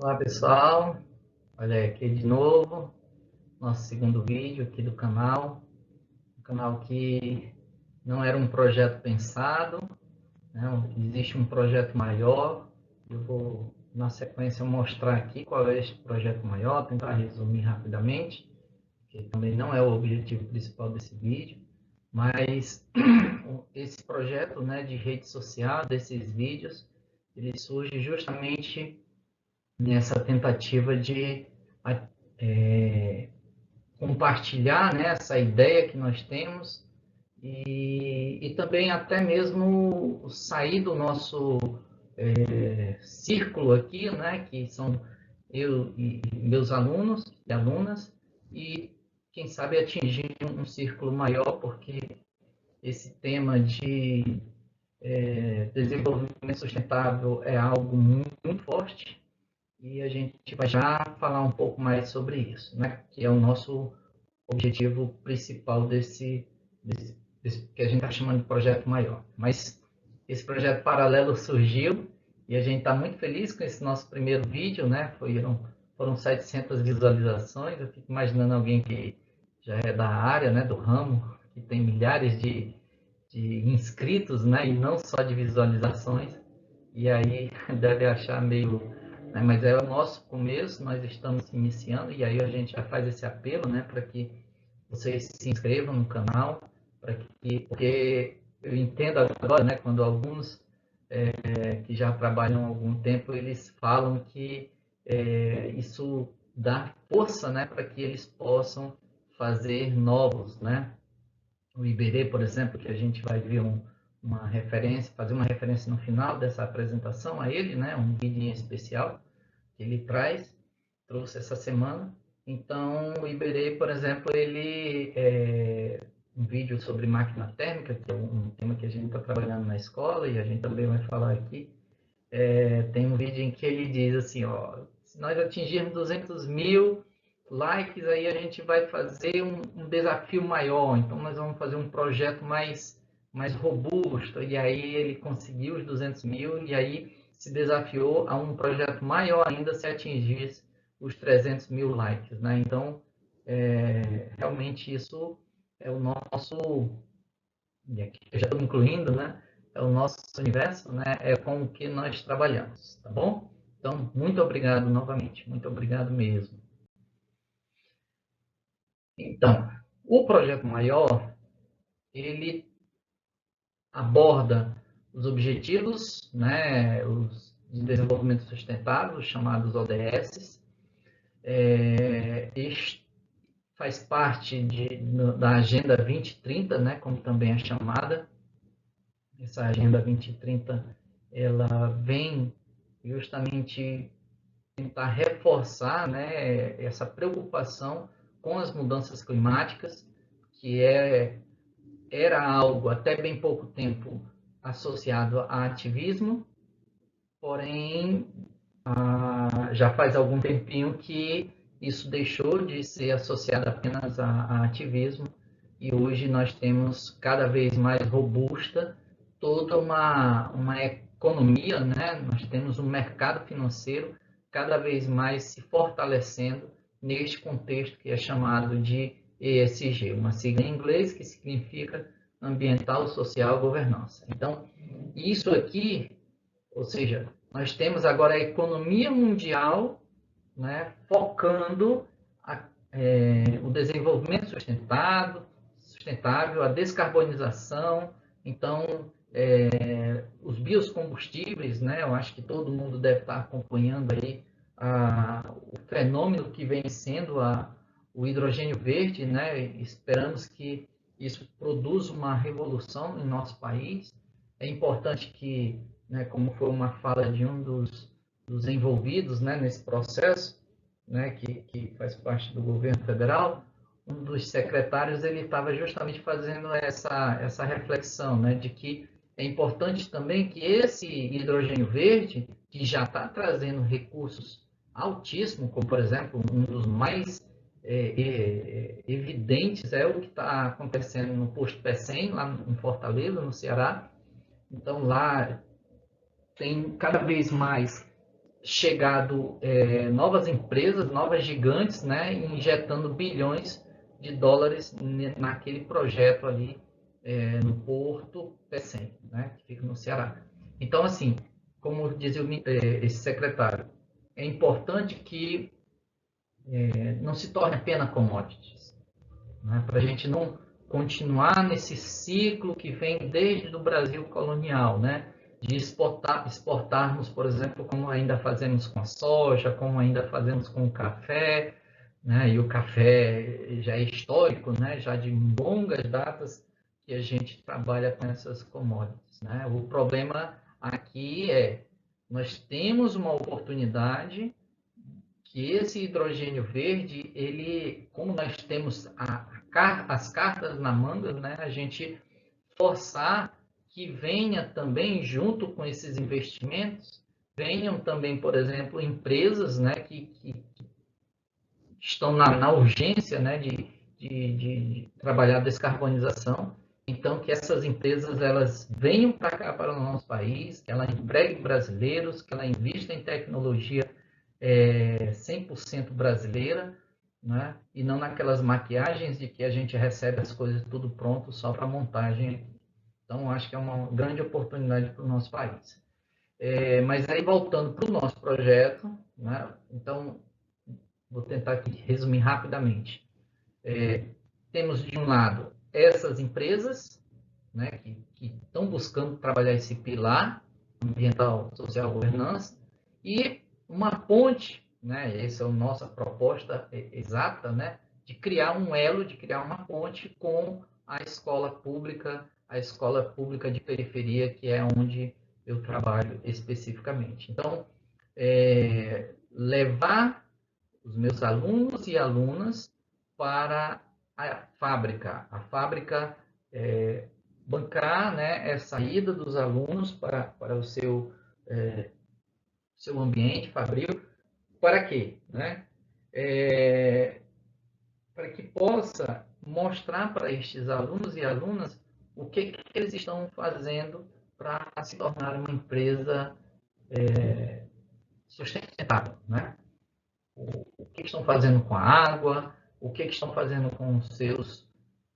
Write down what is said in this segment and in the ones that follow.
Olá pessoal, olha aqui de novo, nosso segundo vídeo aqui do canal, um canal que não era um projeto pensado, né? Existe um projeto maior. Eu vou na sequência mostrar aqui qual é esse projeto maior, tentar resumir rapidamente, que também não é o objetivo principal desse vídeo, mas esse projeto, né, de rede social, desses vídeos, ele surge justamente nessa tentativa de é, compartilhar, né, essa ideia que nós temos e também até mesmo sair do nosso círculo aqui, né, que são eu e meus alunos e alunas, e quem sabe atingir um círculo maior, porque esse tema de desenvolvimento sustentável é algo muito, muito forte e a gente vai já falar um pouco mais sobre isso, né? Que é o nosso objetivo principal desse que a gente está chamando de projeto maior. Mas esse projeto paralelo surgiu e a gente está muito feliz com esse nosso primeiro vídeo, né? Foram 700 visualizações. Eu fico imaginando alguém que já é da área, né? Do ramo, que tem milhares de inscritos, né? E não só de visualizações. E aí deve achar meio, né, mas é o nosso começo, nós estamos iniciando e aí a gente já faz esse apelo, né, para que vocês se inscrevam no canal, porque eu entendo agora, né, quando alguns que já trabalham há algum tempo, eles falam que isso dá força, né, para que eles possam fazer novos, né? O Iberê, por exemplo, que a gente vai ver uma referência, fazer uma referência no final dessa apresentação a ele, né? Um vídeo especial que ele trouxe essa semana. Então, o Iberê, por exemplo, ele é um vídeo sobre máquina térmica, que é um tema que a gente está trabalhando na escola e a gente também vai falar aqui. Tem um vídeo em que ele diz assim, ó, se nós atingirmos 200 mil likes, aí a gente vai fazer um desafio maior, então nós vamos fazer um projeto mais robusto, e aí ele conseguiu os 200 mil, e aí se desafiou a um projeto maior ainda se atingisse os 300 mil likes, né? Então, realmente isso é o nosso, e aqui eu já estou incluindo, né? É o nosso universo, né? É com o que nós trabalhamos, tá bom? Então, muito obrigado novamente, muito obrigado mesmo. Então, o projeto maior, ele aborda os objetivos, né, os de desenvolvimento sustentável, os chamados ODS, faz parte da Agenda 2030, né, como também é chamada. Essa Agenda 2030, ela vem justamente tentar reforçar, né, essa preocupação com as mudanças climáticas, que era algo até bem pouco tempo associado a ativismo, porém já faz algum tempinho que isso deixou de ser associado apenas a ativismo e hoje nós temos cada vez mais robusta toda uma economia, né? Nós temos um mercado financeiro cada vez mais se fortalecendo neste contexto que é chamado de ESG, uma sigla em inglês que significa ambiental, social, governança. Então, isso aqui, ou seja, nós temos agora a economia mundial, né, focando o desenvolvimento sustentável, a descarbonização. Então, os biocombustíveis, né, eu acho que todo mundo deve estar acompanhando aí o fenômeno que vem sendo o hidrogênio verde, né, esperamos que isso produza uma revolução em nosso país. É importante que, né, como foi uma fala de um dos envolvidos, né, nesse processo, né, que faz parte do governo federal, um dos secretários ele estava justamente fazendo essa reflexão, né, de que é importante também que esse hidrogênio verde, que já está trazendo recursos altíssimos, como por exemplo um dos mais evidentes é o que está acontecendo no posto Pecém, lá em Fortaleza, no Ceará. Então lá tem cada vez mais chegado novas empresas, novas gigantes, né, injetando bilhões de dólares naquele projeto ali no Porto Pecém, né, que fica no Ceará. Então, assim, como dizia esse secretário, é importante que não se torne apenas commodities, né, para a gente não continuar nesse ciclo que vem desde o Brasil colonial, né? De exportarmos, por exemplo, como ainda fazemos com a soja, como ainda fazemos com o café, né? E o café já é histórico, né? Já de longas datas que a gente trabalha com essas commodities, né? O problema aqui é nós temos uma oportunidade que esse hidrogênio verde, ele, como nós temos as cartas na manga, né, a gente forçar que venha também junto com esses investimentos, venham também, por exemplo, empresas, né, que estão na urgência, né, de trabalhar a descarbonização. Então, que essas empresas elas venham para cá, para o nosso país, que ela empregue brasileiros, que ela invista em tecnologia 100% brasileira, né? E não naquelas maquiagens de que a gente recebe as coisas tudo pronto só para montagem. Então, acho que é uma grande oportunidade para o nosso país. Mas aí, voltando para o nosso projeto, né? Então, vou tentar aqui resumir rapidamente. Temos, de um lado, essas empresas, né, que estão buscando trabalhar esse pilar ambiental, social, governança, e uma ponte, né, essa é a nossa proposta exata, né, de criar um elo, de criar uma ponte com a escola pública de periferia, que é onde eu trabalho especificamente. Então, levar os meus alunos e alunas para a fábrica bancar, né, a saída dos alunos para o seu ambiente fabril, para quê? Né? Para que possa mostrar para estes alunos e alunas o que eles estão fazendo para se tornar uma empresa sustentável, né? O que estão fazendo com a água, o que estão fazendo com os seus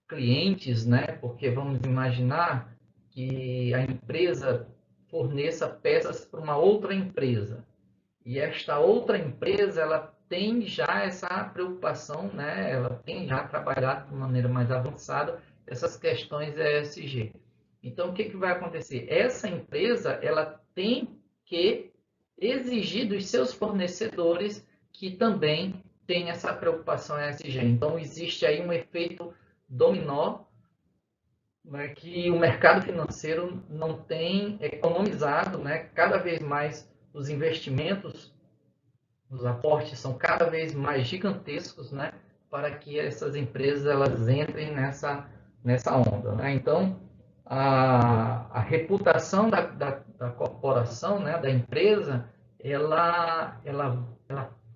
clientes, né? Porque vamos imaginar que a empresa forneça peças para uma outra empresa. E esta outra empresa, ela tem já essa preocupação, né? Ela tem já trabalhado de maneira mais avançada essas questões ESG. Então, o que, que vai acontecer? Essa empresa, ela tem que exigir dos seus fornecedores que também tenham essa preocupação ESG. Então, existe aí um efeito dominó, né, que o mercado financeiro não tem economizado, né? Cada vez mais os investimentos, os aportes são cada vez mais gigantescos, né? Para que essas empresas elas entrem nessa onda, né? Então, a reputação da corporação, né, da empresa, ela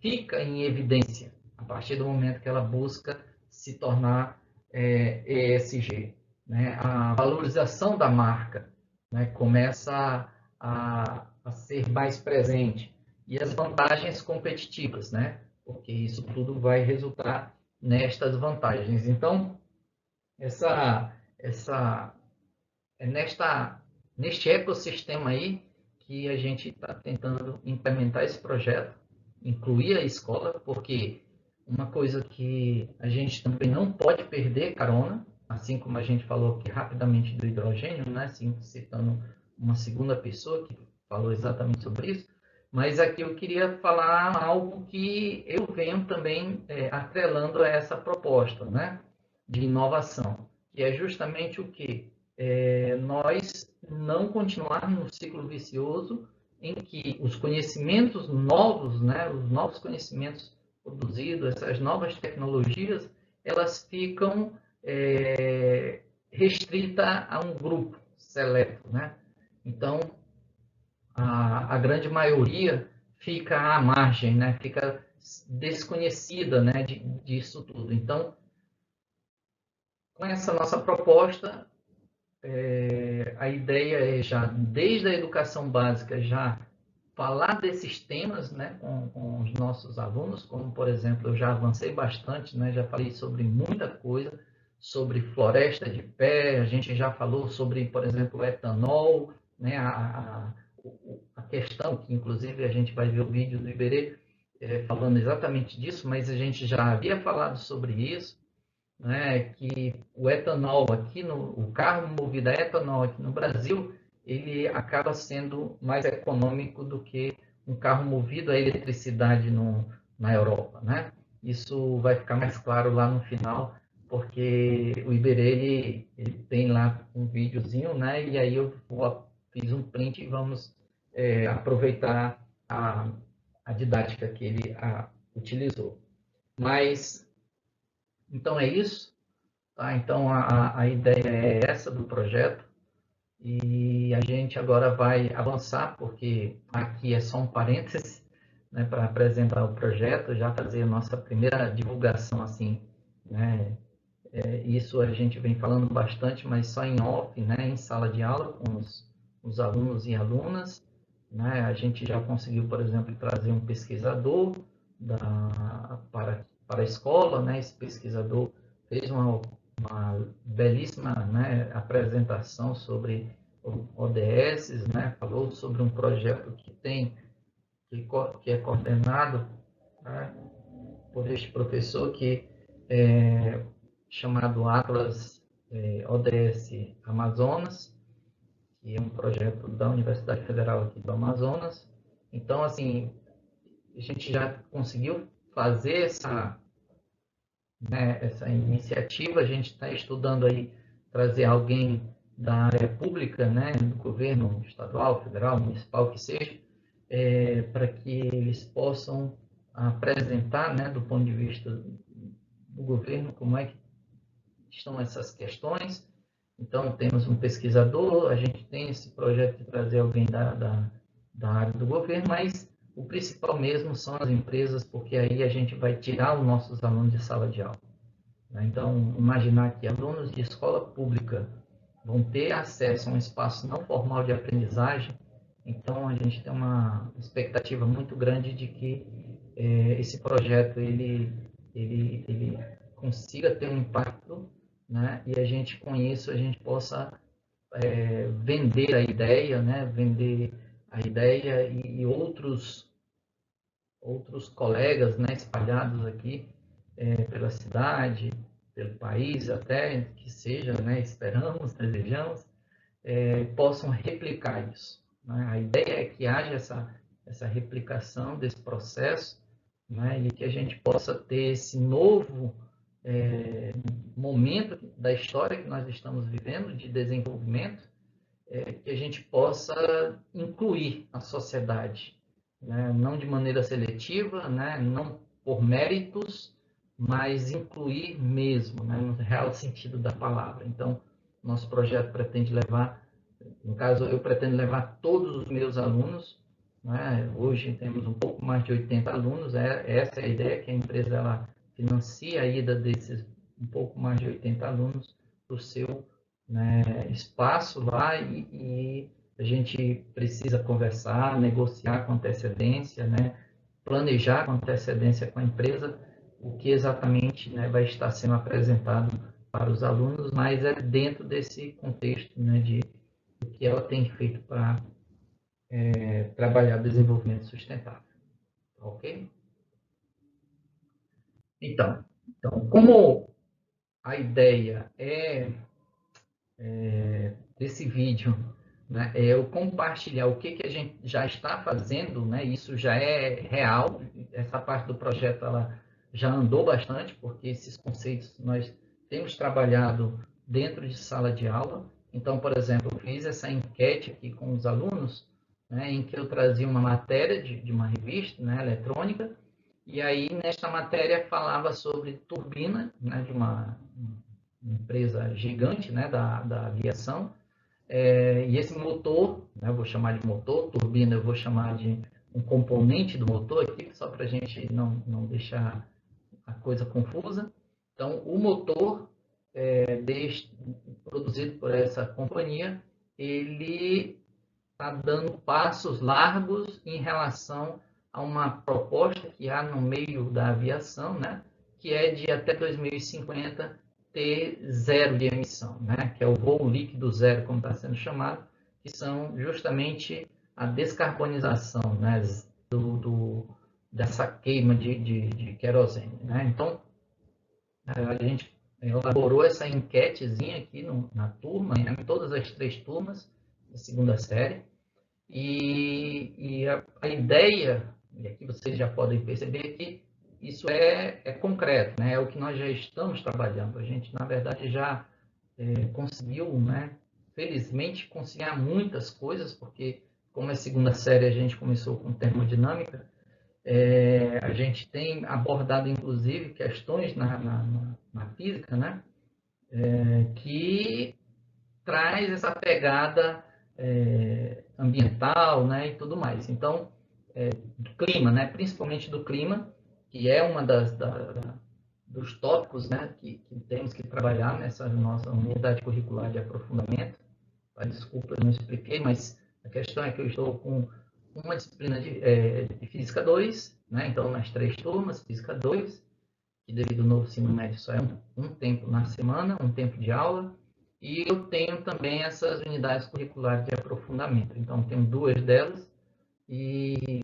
fica em evidência a partir do momento que ela busca se tornar ESG. Né? A valorização da marca, né, começa a ser mais presente. E as vantagens competitivas, né? Porque isso tudo vai resultar nestas vantagens. Então, essa é neste ecossistema aí que a gente está tentando implementar esse projeto, incluir a escola, porque uma coisa que a gente também não pode perder carona, assim como a gente falou aqui rapidamente do hidrogênio, né? Assim, citando uma segunda pessoa que falou exatamente sobre isso, mas aqui eu queria falar algo que eu venho também atrelando a essa proposta, né? De inovação, que é justamente o que? Nós não continuarmos no ciclo vicioso em que os conhecimentos novos, né, os novos conhecimentos produzidos, essas novas tecnologias, elas ficam restritas a um grupo seleto, né? Então, a grande maioria fica à margem, né? Fica desconhecida, né, disso tudo. Então, com essa nossa proposta, a ideia é já, desde a educação básica, já falar desses temas, né, com os nossos alunos, como, por exemplo, eu já avancei bastante, né, já falei sobre muita coisa, sobre floresta de pé, a gente já falou sobre, por exemplo, etanol, né, a questão que, inclusive, a gente vai ver o vídeo do Iberê falando exatamente disso, mas a gente já havia falado sobre isso, né, que o etanol aqui, o carro movido a etanol aqui no Brasil, ele acaba sendo mais econômico do que um carro movido a eletricidade na Europa, né? Isso vai ficar mais claro lá no final, porque o Iberê, ele tem lá um videozinho, né? E aí fiz um print e vamos aproveitar a didática que ele utilizou. Mas, então é isso. Tá? Então, a ideia é essa do projeto e a gente agora vai avançar, porque aqui é só um parêntese, né, para apresentar o projeto, já fazer a nossa primeira divulgação, assim, né? Isso a gente vem falando bastante, mas só em off, né, em sala de aula com os alunos e alunas, né? A gente já conseguiu, por exemplo, trazer um pesquisador para a escola, né? Esse pesquisador fez uma belíssima, né, apresentação sobre ODS, né? Falou sobre um projeto que é coordenado, né, por este professor que é chamado Atlas ODS Amazonas, que é um projeto da Universidade Federal aqui do Amazonas. Então, assim, a gente já conseguiu fazer essa iniciativa, a gente está estudando aí trazer alguém da área pública, né, do governo estadual, federal, municipal, que seja, para que eles possam apresentar, né, do ponto de vista do governo, como é que estão essas questões. Então, temos um pesquisador, a gente tem esse projeto de trazer alguém da área do governo, mas o principal mesmo são as empresas, porque aí a gente vai tirar os nossos alunos de sala de aula. Então, imaginar que alunos de escola pública vão ter acesso a um espaço não formal de aprendizagem, então a gente tem uma expectativa muito grande de que esse projeto ele consiga ter um impacto, né? E a gente com isso a gente possa vender a ideia, né? Vender a ideia e outros colegas, né? Espalhados aqui pela cidade, pelo país, até que seja, né? Esperamos, desejamos, possam replicar isso. Né? A ideia é que haja essa replicação desse processo, né? E que a gente possa ter esse novo momento da história que nós estamos vivendo de desenvolvimento, que a gente possa incluir a sociedade, né? Não de maneira seletiva, né? Não por méritos, mas incluir mesmo, né? No real sentido da palavra. Então, nosso projeto pretende levar, no caso, eu pretendo levar todos os meus alunos, né? Hoje temos um pouco mais de 80 alunos, essa é a ideia, que a empresa ela financia a ida desses um pouco mais de 80 alunos para o seu, né, espaço lá e a gente precisa conversar, negociar com antecedência, né, planejar com antecedência com a empresa o que exatamente, né, vai estar sendo apresentado para os alunos, mas é dentro desse contexto, né, de o que ela tem feito para trabalhar desenvolvimento sustentável. Ok? Então, como a ideia desse vídeo, né, é eu compartilhar o que a gente já está fazendo, né, isso já é real, essa parte do projeto ela já andou bastante, porque esses conceitos nós temos trabalhado dentro de sala de aula. Então, por exemplo, eu fiz essa enquete aqui com os alunos, né, em que eu trazia uma matéria de uma revista, né, eletrônica, e aí nesta matéria falava sobre turbina, né, de uma empresa gigante, né, da aviação, e esse motor, né, eu vou chamar de motor, turbina eu vou chamar de um componente do motor aqui, só para a gente não deixar a coisa confusa. Então, o motor produzido por essa companhia, ele está dando passos largos em relação a uma proposta que há no meio da aviação, né, que é de até 2050 ter zero de emissão, né, que é o voo líquido zero, como está sendo chamado, que são justamente a descarbonização, né, dessa queima de querosene. Né? Então, a gente elaborou essa enquetezinha aqui na turma, em todas as 3 turmas da segunda série, e a ideia, e aqui vocês já podem perceber que isso é concreto, né? É o que nós já estamos trabalhando. A gente, na verdade, já conseguiu, né? Felizmente, conciliar muitas coisas, porque como é segunda série, a gente começou com termodinâmica, a gente tem abordado, inclusive, questões na física, né? Que traz essa pegada ambiental, né, e tudo mais. Então, do clima, né, principalmente do clima, que é uma dos tópicos, né, que temos que trabalhar nessa nossa unidade curricular de aprofundamento. Desculpa, eu não expliquei, mas a questão é que eu estou com uma disciplina de Física 2, né, então nas 3 turmas, Física 2, que devido ao novo ensino médio só é um tempo na semana, um tempo de aula, e eu tenho também essas unidades curriculares de aprofundamento. Então, tenho 2 delas, e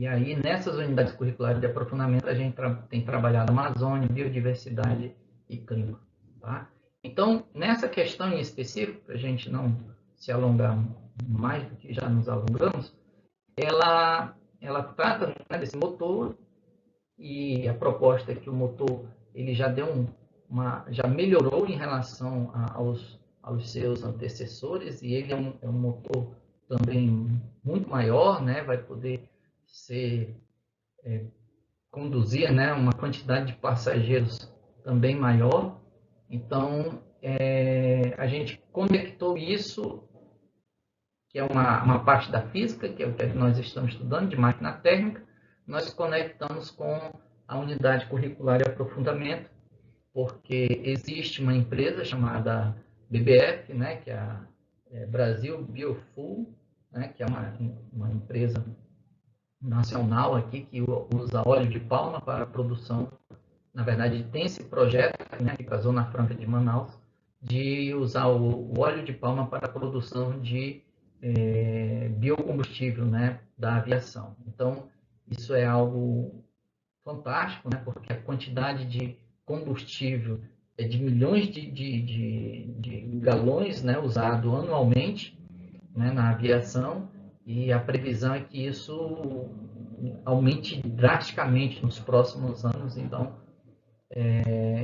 aí nessas unidades curriculares de aprofundamento a gente tem trabalhado Amazônia, biodiversidade e clima. Tá? Então, nessa questão em específico, para a gente não se alongar mais do que já nos alongamos, ela trata, né, desse motor, e a proposta é que o motor ele já já melhorou em relação aos seus antecessores, e ele é um motor também muito maior, né? Vai poder conduzir, né, uma quantidade de passageiros também maior. Então, a gente conectou isso, que é uma parte da física, que é o que nós estamos estudando, de máquina térmica, nós conectamos com a unidade curricular de aprofundamento, porque existe uma empresa chamada BBF, né, que é a Brasil Biofuel, né, que é uma empresa nacional aqui que usa óleo de palma para a produção. Na verdade, tem esse projeto, né, aqui para a Zona Franca de Manaus, de usar o óleo de palma para a produção de biocombustível, né, da aviação. Então, isso é algo fantástico, né, porque a quantidade de combustível é de milhões de galões, né, usado anualmente, né, na aviação, e a previsão é que isso aumente drasticamente nos próximos anos. Então,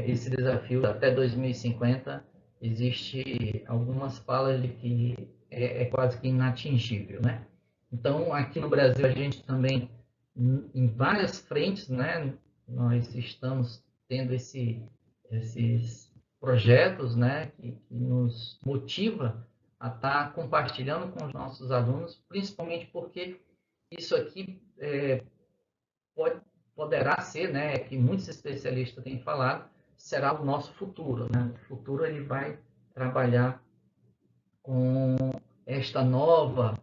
esse desafio até 2050 existe algumas falas de que é quase que inatingível, né? Então, aqui no Brasil, a gente também, em várias frentes, né, nós estamos tendo esses projetos, né, que nos motiva a estar compartilhando com os nossos alunos, principalmente porque isso aqui pode, poderá ser, né, que muitos especialistas têm falado, será o nosso futuro, né? O futuro ele vai trabalhar com esta nova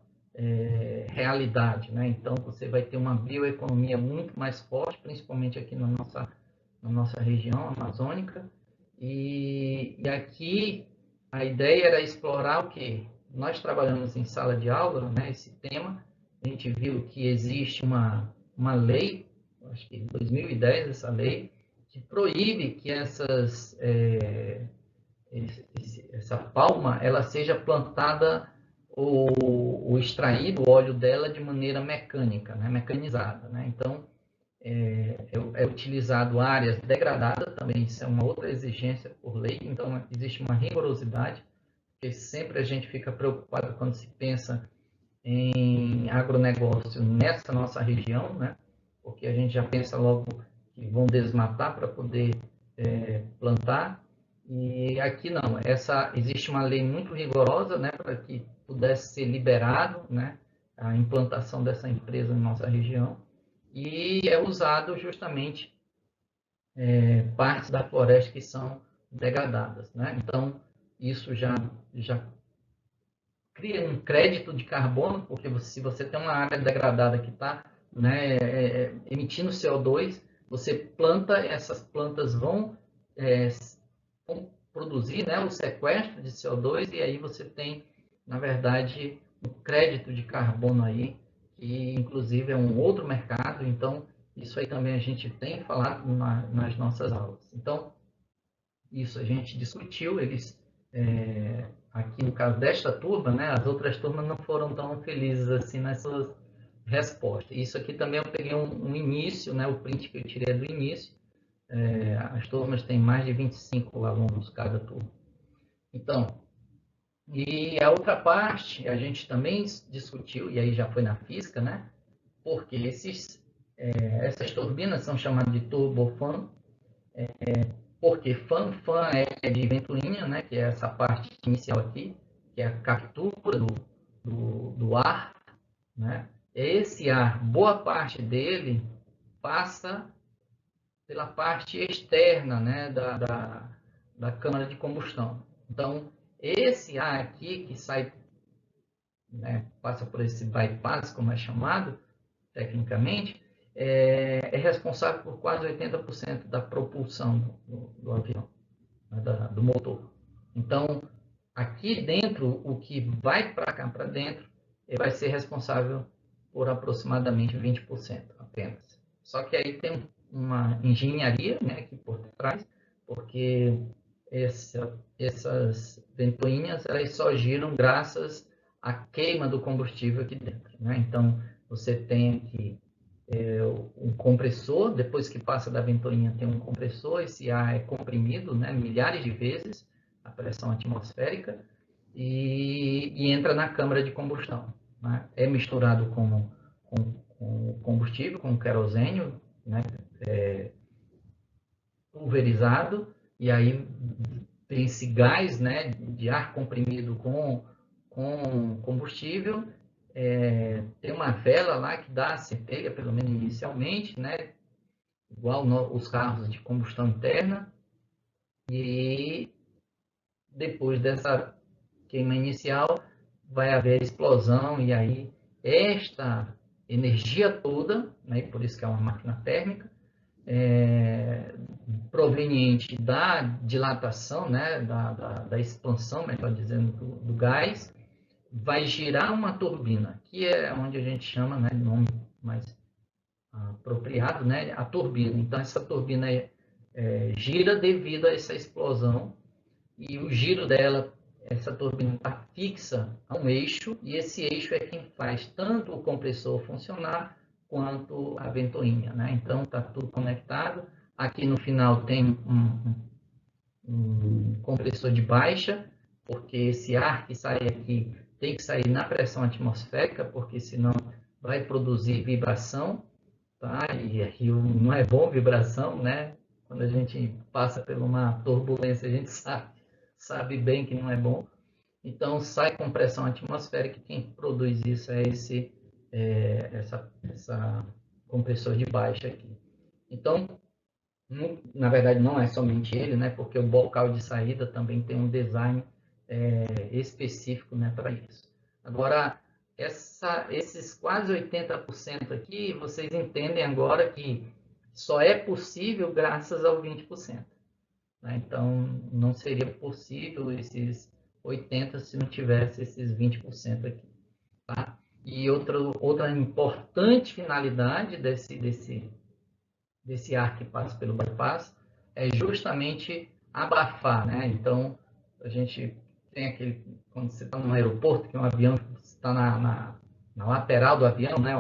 realidade, né? Então você vai ter uma bioeconomia muito mais forte, principalmente aqui na nossa região amazônica, e aqui a ideia era explorar o que nós trabalhamos em sala de aula, né? Esse tema, a gente viu que existe uma lei, acho que em 2010 essa lei, que proíbe que essa palma ela seja plantada ou extraído o óleo dela de maneira mecânica, né, mecanizada. Né? Então, é utilizado áreas degradadas também, isso é uma outra exigência por lei, então existe uma rigorosidade, porque sempre a gente fica preocupado quando se pensa em agronegócio nessa nossa região, né? Porque a gente já pensa logo que vão desmatar para poder plantar, e aqui não. Existe uma lei muito rigorosa, né, para que pudesse ser liberado, né, a implantação dessa empresa na nossa região, e é usado justamente partes da floresta que são degradadas, né? Então, isso já cria um crédito de carbono, porque se você tem uma área degradada que está, né, emitindo CO2, você planta, essas plantas vão produzir, né, o sequestro de CO2, e aí você tem, na verdade, um crédito de carbono aí, que inclusive é um outro mercado. Então isso aí também a gente tem falado nas nossas aulas. Então, isso a gente discutiu, eles, aqui no caso desta turma, né, as outras turmas não foram tão felizes assim nas suas respostas. Isso aqui também eu peguei um início, né, o print que eu tirei do início. As turmas têm mais de 25 alunos cada turma. Então, e a outra parte a gente também discutiu, e aí já foi na física, né, porque essas turbinas são chamadas de turbofan, porque fan é de ventoinha, né, que é essa parte inicial aqui, que é a captura do ar, né? Esse ar, boa parte dele passa pela parte externa, né, da câmara de combustão. Então, esse ar aqui que sai, né, passa por esse bypass, como é chamado tecnicamente, é responsável por quase 80% da propulsão do avião, né, do motor. Então, aqui dentro, o que vai para cá para dentro, ele vai ser responsável por aproximadamente 20% apenas. Só que aí tem uma engenharia, né, aqui por trás, porque essas ventoinhas elas só giram graças à queima do combustível aqui dentro, né? Então, você tem aqui um compressor, depois que passa da ventoinha tem um compressor, esse ar é comprimido, né, milhares de vezes a pressão atmosférica, e entra na câmara de combustão, né? É misturado com combustível, com querosênio, né, pulverizado, e aí tem esse gás, né, de ar comprimido com combustível. Tem uma vela lá que dá a centelha, pelo menos inicialmente, né, igual os carros de combustão interna, e depois dessa queima inicial vai haver explosão, e aí esta energia toda, né, por isso que é uma máquina térmica, proveniente da dilatação, né, da expansão, melhor dizendo, do gás, vai girar uma turbina, que é onde a gente chama, né, de nome mais apropriado, né, a turbina. Então, essa turbina gira devido a essa explosão, e o giro dela, essa turbina está fixa a um eixo, e esse eixo é quem faz tanto o compressor funcionar quanto a ventoinha, né? Então, está tudo conectado. Aqui no final tem um compressor de baixa, porque esse ar que sai aqui tem que sair na pressão atmosférica, porque senão vai produzir vibração, tá? E não é bom vibração, né? Quando a gente passa por uma turbulência, a gente sabe bem que não é bom. Então, sai com pressão atmosférica, e quem produz isso é essa compressor de baixa aqui. Então, na verdade, não é somente ele, né? Porque o bocal de saída também tem um design específico, né, para isso. Agora, esses quase 80% aqui, vocês entendem agora que só é possível graças ao 20%. Né? Então, não seria possível esses 80% se não tivesse esses 20% aqui. Tá? E outra importante finalidade desse ar que passa pelo bypass é justamente abafar, né? Então, a gente tem aquele, quando você está no aeroporto, que um avião está na lateral do avião, né?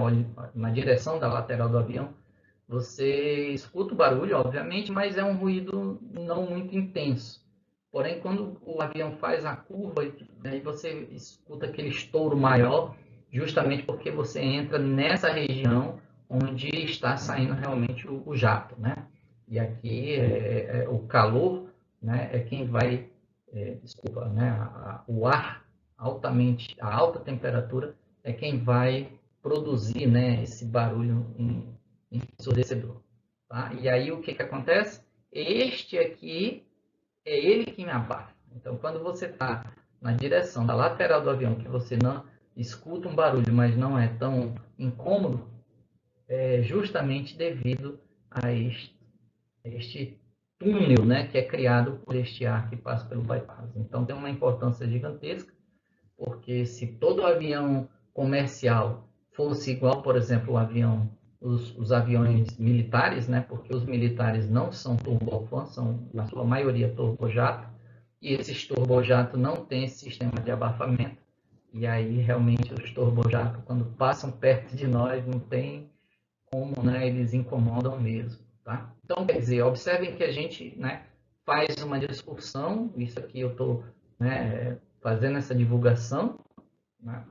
Na direção da lateral do avião, você escuta o barulho, obviamente, mas é um ruído não muito intenso. Porém, quando o avião faz a curva, aí você escuta aquele estouro maior, justamente porque você entra nessa região onde está saindo realmente o jato, né? E aqui o calor, né, é quem vai, desculpa, né, o ar altamente, a alta temperatura é quem vai produzir, né, esse barulho ensurdecedor. Tá? E aí o que acontece? Este aqui é ele que me abafa. Então, quando você está na direção da lateral do avião, que você não escuta um barulho, mas não é tão incômodo, é justamente devido a este túnel, né, que é criado por este ar que passa pelo bypass. Então tem uma importância gigantesca, porque se todo avião comercial fosse igual, por exemplo, os aviões militares, né, porque os militares não são turbofans, são na sua maioria turbojato, e esses turbojatos não têm esse sistema de abafamento, e aí realmente os turbojatos, quando passam perto de nós, não tem como, né, eles incomodam mesmo, tá? Então, quer dizer, observem que a gente, né, faz uma discussão, isso aqui eu estou, né, fazendo essa divulgação, né?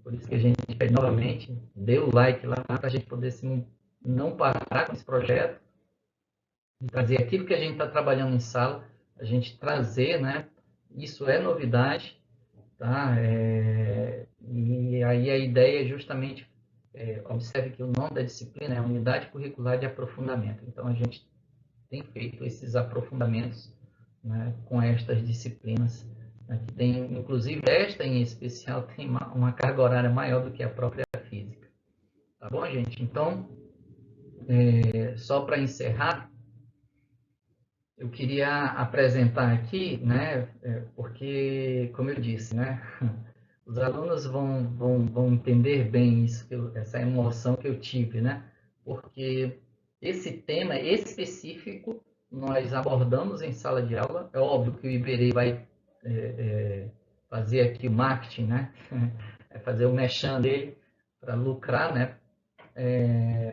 Por isso que a gente pede novamente, dê o like lá para a gente poder assim, não parar com esse projeto, trazer aquilo que a gente está trabalhando em sala, a gente trazer, né? Isso é novidade, tá? E aí a ideia é justamente, observe que o nome da disciplina é Unidade Curricular de Aprofundamento. Então a gente tem feito esses aprofundamentos, né, com estas disciplinas, né, que tem, inclusive esta em especial, tem uma carga horária maior do que a própria física. Tá bom, gente? Então, só para encerrar, eu queria apresentar aqui, né, porque, como eu disse, né, os alunos vão entender bem isso, essa emoção que eu tive, né, porque esse tema específico nós abordamos em sala de aula. É óbvio que o Iberê vai fazer aqui o marketing, né, fazer o merchan dele para lucrar, né,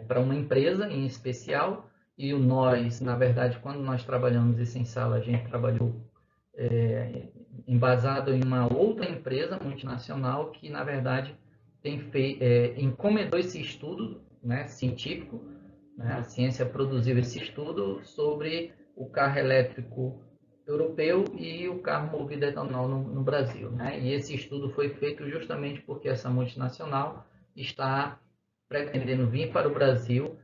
para uma empresa em especial, e nós, na verdade, quando nós trabalhamos isso em sala, a gente trabalhou embasado em uma outra empresa multinacional que, na verdade, encomendou esse estudo, né, científico, né, a ciência produziu esse estudo sobre o carro elétrico europeu e o carro movido a etanol no Brasil, né? E esse estudo foi feito justamente porque essa multinacional está pretendendo vir para o Brasil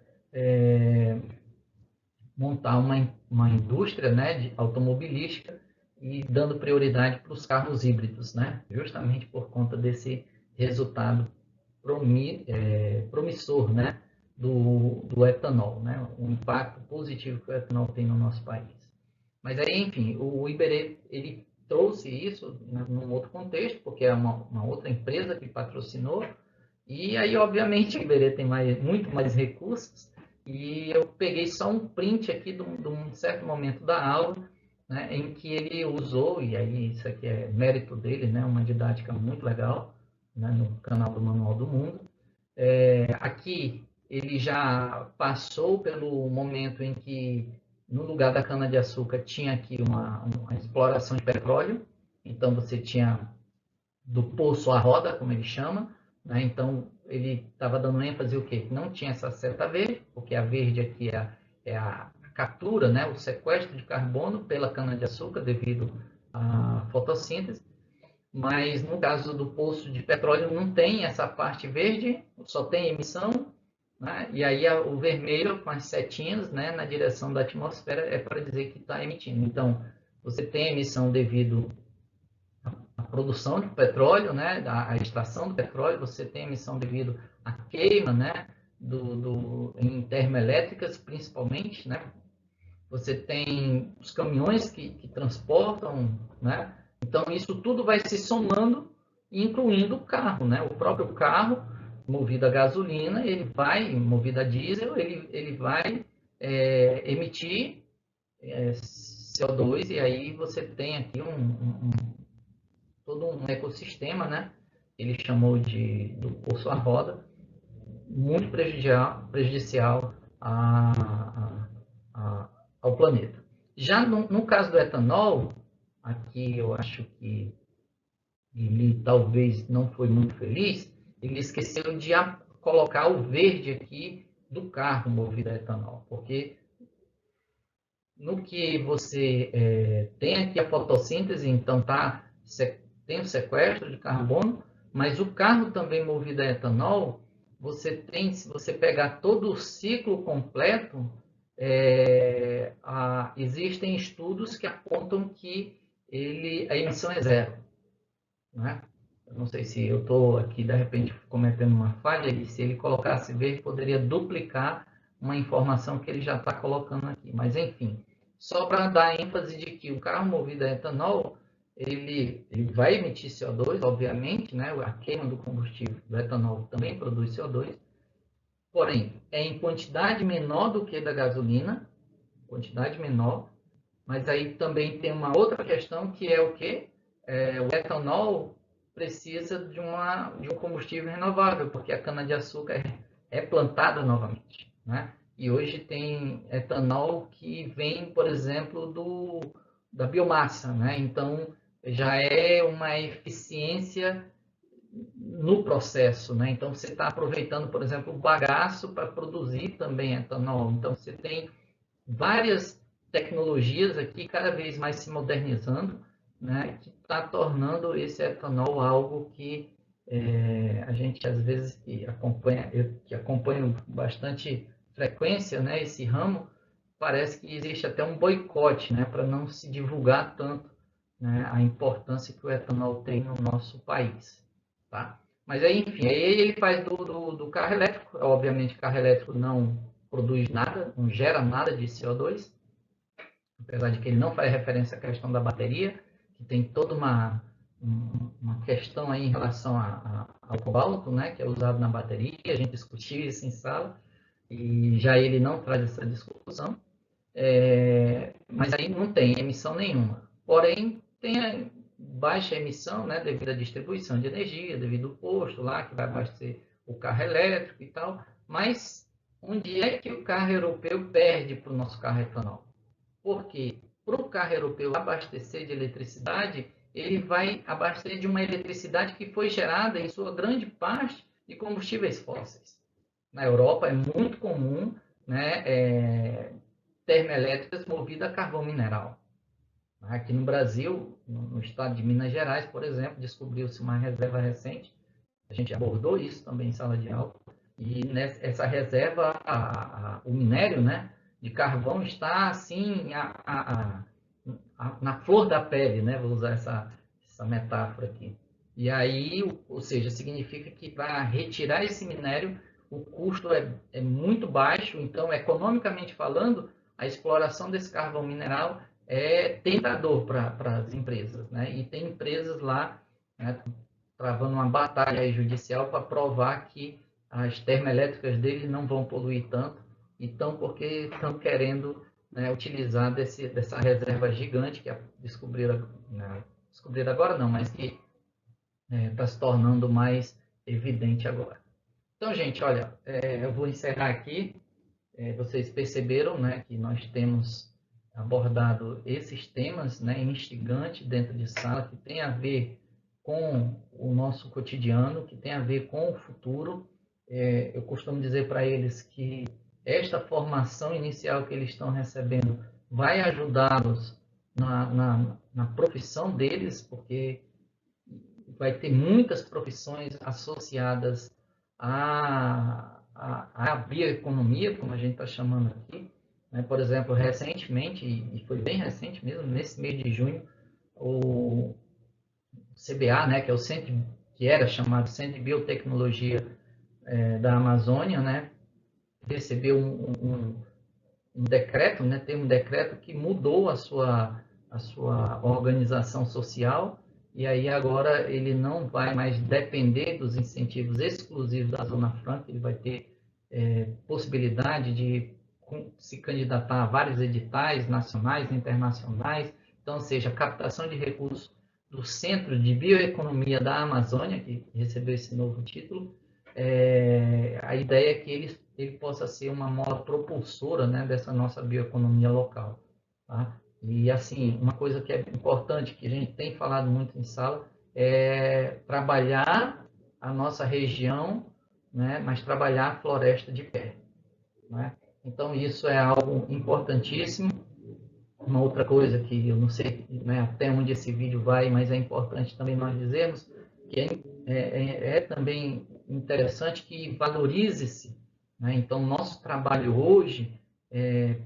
montar uma indústria, né, de automobilística e dando prioridade para os carros híbridos, né? Justamente por conta desse resultado promissor, né, do etanol, né? O impacto positivo que o etanol tem no nosso país. Mas aí, enfim, o Iberê, ele trouxe isso, né, num outro contexto, porque é uma outra empresa que patrocinou, e aí, obviamente, o Iberê tem muito mais recursos, e eu peguei só um print aqui de um certo momento da aula, né, em que ele usou, e aí isso aqui é mérito dele, né, uma didática muito legal, né, no canal do Manual do Mundo. Aqui ele já passou pelo momento em que, no lugar da cana-de-açúcar, tinha aqui uma exploração de petróleo, então você tinha do poço à roda, como ele chama, né? Então ele estava dando ênfase o quê? Não tinha essa seta verde, porque a verde aqui é a captura, né? O sequestro de carbono pela cana-de-açúcar devido à fotossíntese, mas no caso do poço de petróleo não tem essa parte verde, só tem emissão, né? E aí o vermelho com as setinhas, né, na direção da atmosfera é para dizer que está emitindo. Então você tem emissão devido a produção de petróleo, né, a extração do petróleo, você tem emissão devido à queima, né, em termoelétricas principalmente, né, você tem os caminhões que transportam, né, então isso tudo vai se somando, incluindo o carro, né, o próprio carro movido a gasolina, ele vai, movido a diesel, ele vai emitir CO2, e aí você tem aqui todo um ecossistema, né? Ele chamou do poço à roda, muito prejudicial ao planeta. Já no caso do etanol, aqui eu acho que ele talvez não foi muito feliz, ele esqueceu de colocar o verde aqui do carro movido a etanol, porque no que você tem aqui a fotossíntese, então tem o sequestro de carbono, mas o carro também movido a etanol, se você pegar todo o ciclo completo, existem estudos que apontam que a emissão é zero. né? Eu não sei se eu estou aqui, de repente, cometendo uma falha, e se ele colocasse verde, poderia duplicar uma informação que ele já está colocando aqui. Mas, enfim, só para dar ênfase de que o carro movido a etanol, ele vai emitir CO2, obviamente, né? A queima do combustível do etanol também produz CO2, porém, é em quantidade menor do que da gasolina, quantidade menor, mas aí também tem uma outra questão que é o quê? O etanol precisa de um combustível renovável, porque a cana-de-açúcar é plantada novamente, né? E hoje tem etanol que vem, por exemplo, da biomassa, né? Então, já é uma eficiência no processo, né? Então, você está aproveitando, por exemplo, o bagaço para produzir também etanol. Então, você tem várias tecnologias aqui cada vez mais se modernizando, né, que está tornando esse etanol algo que a gente às vezes que acompanha, eu que acompanho bastante frequência, né, esse ramo, parece que existe até um boicote, né, para não se divulgar tanto, né, a importância que o etanol tem no nosso país, tá? Mas aí, enfim, aí ele faz do carro elétrico. Obviamente, o carro elétrico não produz nada, não gera nada de CO2, apesar de que ele não faz referência à questão da bateria, que tem toda uma questão aí em relação ao cobalto, né, que é usado na bateria. A gente discutiu isso em sala, e já ele não traz essa discussão. Mas aí não tem emissão nenhuma. Porém, tem a baixa emissão, né, devido à distribuição de energia, devido ao posto lá que vai abastecer o carro elétrico e tal. Mas onde é que o carro europeu perde para o nosso carro etanol? Porque para o carro europeu abastecer de eletricidade, ele vai abastecer de uma eletricidade que foi gerada, em sua grande parte, de combustíveis fósseis. Na Europa é muito comum, né, termoelétricas movidas a carvão mineral. Aqui no Brasil, no estado de Minas Gerais, por exemplo, descobriu-se uma reserva recente, a gente abordou isso também em sala de aula, e nessa reserva, o minério, né, de carvão está assim na flor da pele, né, vou usar essa metáfora aqui. E aí, ou seja, significa que para retirar esse minério, o custo é muito baixo, então, economicamente falando, a exploração desse carvão mineral é tentador para as empresas, né? E tem empresas lá, né, travando uma batalha judicial para provar que as termoelétricas deles não vão poluir tanto, então porque estão querendo, né, utilizar dessa reserva gigante que descobriram, né, descobriram agora não, mas que está se tornando mais evidente agora. Então, gente, olha, eu vou encerrar aqui. Vocês perceberam, né, que nós temos abordado esses temas, né, instigantes dentro de sala, que tem a ver com o nosso cotidiano, que tem a ver com o futuro. Eu costumo dizer para eles que esta formação inicial que eles estão recebendo vai ajudá-los na profissão deles, porque vai ter muitas profissões associadas à bioeconomia, como a gente está chamando aqui. Né? Por exemplo, recentemente, e foi bem recente mesmo, nesse mês de junho, o CBA, né, que é o centro, que era chamado Centro de Biotecnologia da Amazônia, né, recebeu um decreto, né, tem um decreto que mudou a sua organização social, e aí agora ele não vai mais depender dos incentivos exclusivos da Zona Franca, ele vai ter possibilidade de se candidatar a vários editais nacionais e internacionais, então, ou seja, captação de recursos do Centro de Bioeconomia da Amazônia, que recebeu esse novo título. A ideia é que ele possa ser uma mola propulsora, né, dessa nossa bioeconomia local. Tá? E, assim, uma coisa que é importante, que a gente tem falado muito em sala, é trabalhar a nossa região, né, mas trabalhar a floresta de pé. Né? Então, isso é algo importantíssimo. Uma outra coisa que eu não sei, né, até onde esse vídeo vai, mas é importante também nós dizermos, que é também interessante que valorize-se. Né? Então, nosso trabalho hoje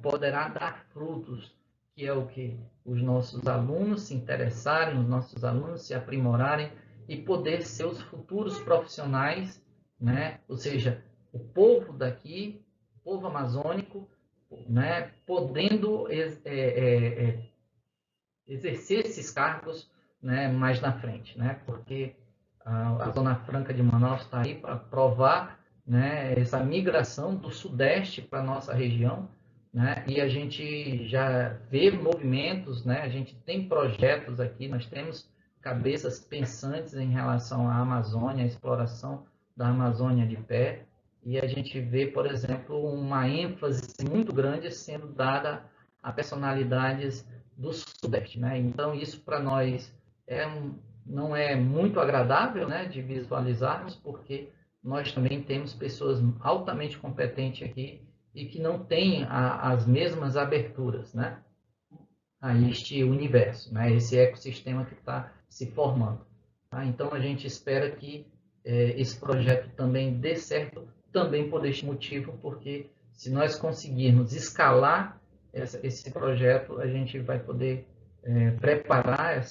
poderá dar frutos, que é o que os nossos alunos se interessarem, os nossos alunos se aprimorarem e poder ser os futuros profissionais, né? Ou seja, o povo daqui, o povo amazônico, né? Podendo exercer esses cargos, né? Mais na frente, né? Porque a Zona Franca de Manaus está aí para provar, né? Essa migração do Sudeste para a nossa região, né? E a gente já vê movimentos, né? A gente tem projetos aqui, nós temos cabeças pensantes em relação à Amazônia, à exploração da Amazônia de pé, e a gente vê, por exemplo, uma ênfase muito grande sendo dada a personalidades do Sudeste, né? Então isso para nós não é muito agradável, né, de visualizarmos, porque nós também temos pessoas altamente competentes aqui e que não têm as mesmas aberturas, né, a este universo, né, esse ecossistema que está se formando. Tá? Então, a gente espera que esse projeto também dê certo, também por este motivo, porque se nós conseguirmos escalar esse projeto, a gente vai poder preparar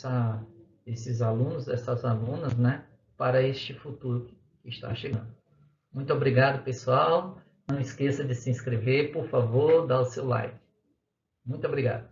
esses alunos, essas alunas, né, para este futuro que está chegando. Muito obrigado, pessoal. Não esqueça de se inscrever, por favor, dá o seu like. Muito obrigado.